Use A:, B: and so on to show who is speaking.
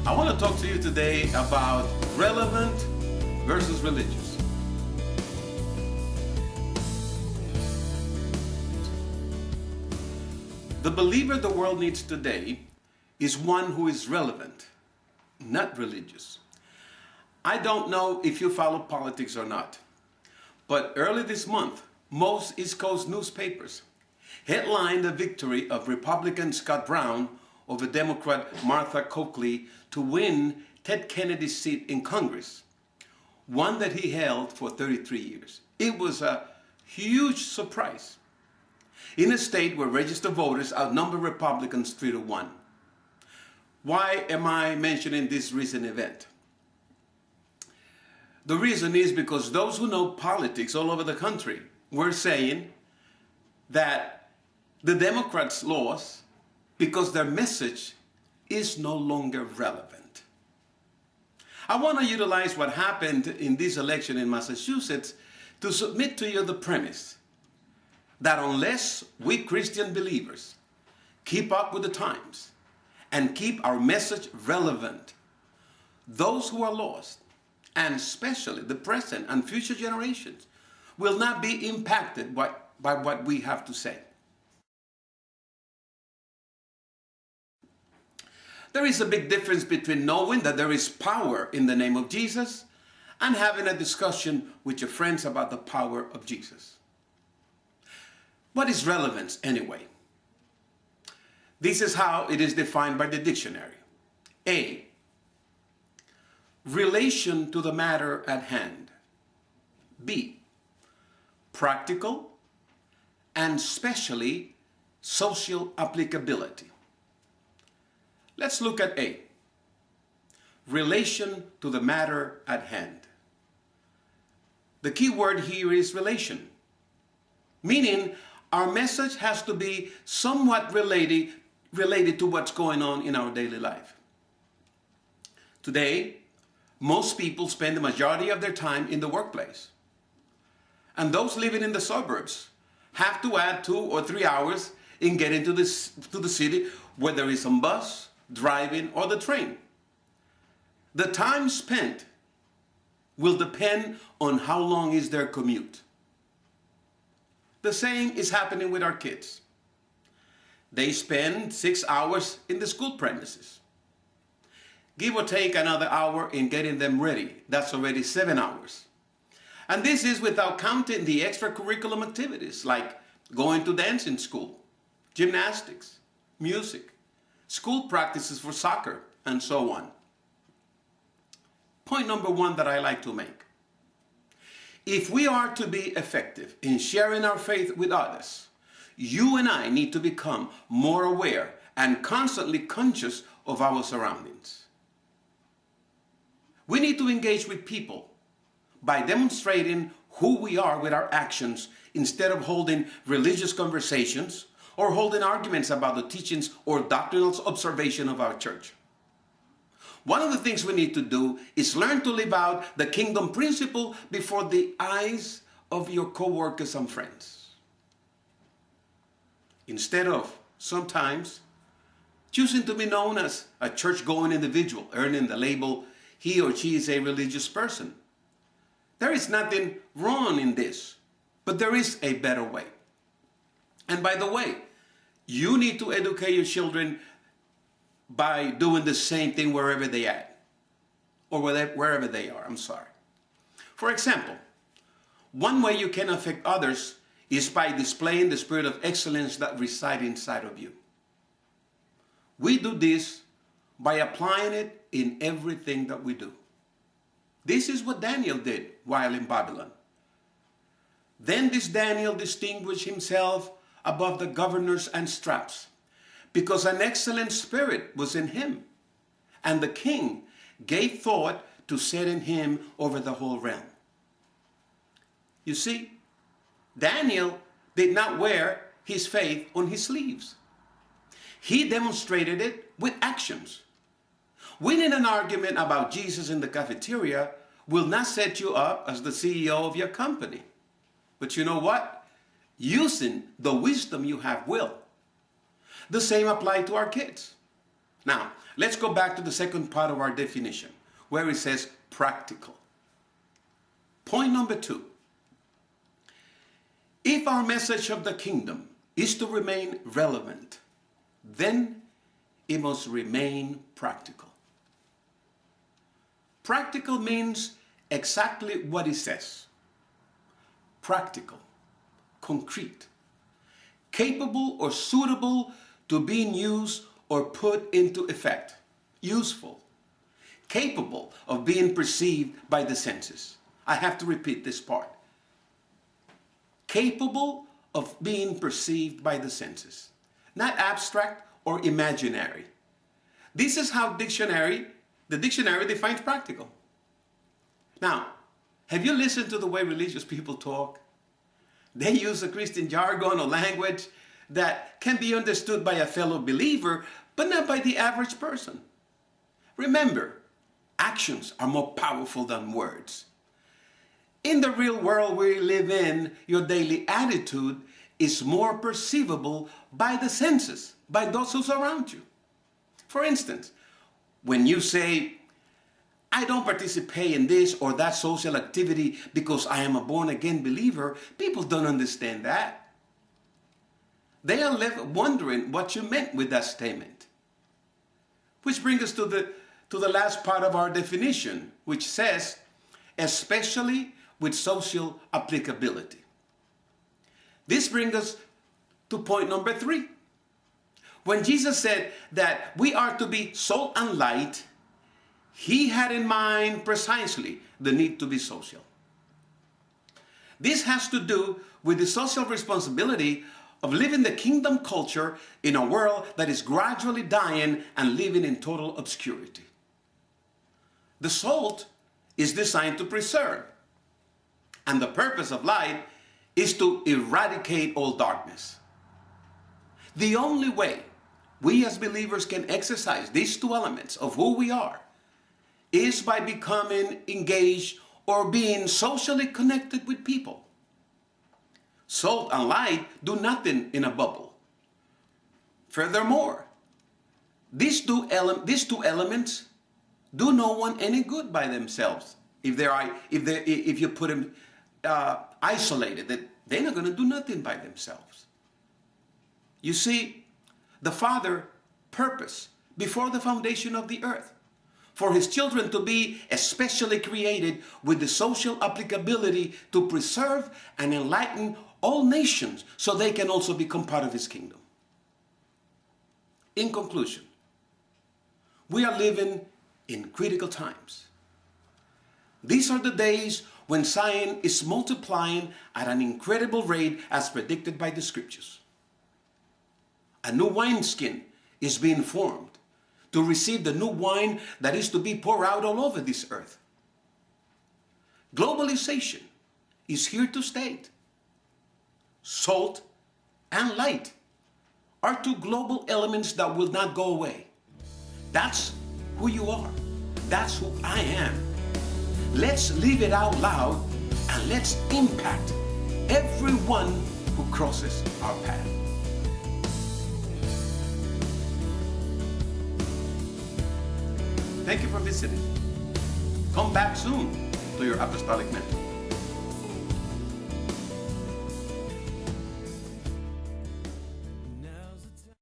A: I want to talk to you today about relevant versus religious. The believer the world needs today is one who is relevant, not religious. I don't know if you follow politics or not, but early this month, most East Coast newspapers headlined the victory of Republican Scott Brown over Democrat Martha Coakley to win Ted Kennedy's seat in Congress, one that he held for 33 years. It was a huge surprise in a state where registered voters outnumber Republicans 3-1. Why am I mentioning this recent event? The reason is because those who know politics all over the country were saying that the Democrats lost because their message is no longer relevant. I want to utilize what happened in this election in Massachusetts to submit to you the premise that unless we Christian believers keep up with the times and keep our message relevant, those who are lost, and especially the present and future generations, will not be impacted by what we have to say. There is a big difference between knowing that there is power in the name of Jesus and having a discussion with your friends about the power of Jesus. What is relevance anyway? This is how it is defined by the dictionary. A, relation to the matter at hand. B, practical and especially social applicability. Let's look at A, relation to the matter at hand. The key word here is relation, meaning our message has to be somewhat related to what's going on in our daily life. Today, most people spend the majority of their time in the workplace. And those living in the suburbs have to add 2 or 3 hours in getting to the city, whether it's on bus, driving, or the train. The time spent will depend on how long is their commute. The same is happening with our kids. They spend 6 hours in the school premises. Give or take another hour in getting them ready. That's already 7 hours. And this is without counting the extracurricular activities like going to dancing school, gymnastics, music, school practices for soccer, and so on. Point number 1 that I like to make. If we are to be effective in sharing our faith with others, you and I need to become more aware and constantly conscious of our surroundings. We need to engage with people by demonstrating who we are with our actions instead of holding religious conversations or holding arguments about the teachings or doctrinal observation of our church. One of the things we need to do is learn to live out the kingdom principle before the eyes of your co-workers and friends. Instead of sometimes choosing to be known as a church-going individual, earning the label he or she is a religious person. There is nothing wrong in this, but there is a better way. And by the way, you need to educate your children by doing the same thing wherever they are, or wherever they are, For example, one way you can affect others is by displaying the spirit of excellence that resides inside of you. We do this by applying it in everything that we do. This is what Daniel did while in Babylon. Then this Daniel distinguished himself above the governors and straps, because an excellent spirit was in him, and the king gave thought to setting him over the whole realm. You see, Daniel did not wear his faith on his sleeves. He demonstrated it with actions. Winning an argument about Jesus in the cafeteria will not set you up as the CEO of your company. But you know what? Using the wisdom you have will. The same applies to our kids. Now, let's go back to the second part of our definition, where it says practical. Point number 2. If our message of the kingdom is to remain relevant, then it must remain practical. Practical means exactly what it says. Practical, concrete, capable or suitable to being used or put into effect, useful, capable of being perceived by the senses. I have to repeat this part. Capable of being perceived by the senses, not abstract or imaginary. This is how the dictionary defines practical. Now, have you listened to the way religious people talk? They use a Christian jargon or language that can be understood by a fellow believer, but not by the average person. Remember, actions are more powerful than words. In the real world we live in, your daily attitude is more perceivable by the senses, by those who surround you. For instance, when you say, I don't participate in this or that social activity because I am a born-again believer, people don't understand that. They are left wondering what you meant with that statement. Which brings us to the last part of our definition, which says, especially with social applicability. This brings us to point number 3. When Jesus said that we are to be salt and light, he had in mind precisely the need to be social. This has to do with the social responsibility of living the kingdom culture in a world that is gradually dying and living in total obscurity. The salt is designed to preserve, and the purpose of light is to eradicate all darkness. The only way we as believers can exercise these 2 elements of who we are is by becoming engaged or being socially connected with people. Salt and light do nothing in a bubble. Furthermore, these two elements do no one any good by themselves. If you put them isolated, they're not going to do nothing by themselves. You see, the Father purposed before the foundation of the earth for his children to be especially created with the social applicability to preserve and enlighten all nations so they can also become part of his kingdom. In conclusion, we are living in critical times. These are the days when science is multiplying at an incredible rate as predicted by the scriptures. A new wineskin is being formed to receive the new wine that is to be poured out all over this earth. Globalization is here to stay. Salt and light are 2 global elements that will not go away. That's who you are. That's who I am. Let's live it out loud and let's impact everyone who crosses our path. Thank you for visiting. Come back soon to your apostolic mentor.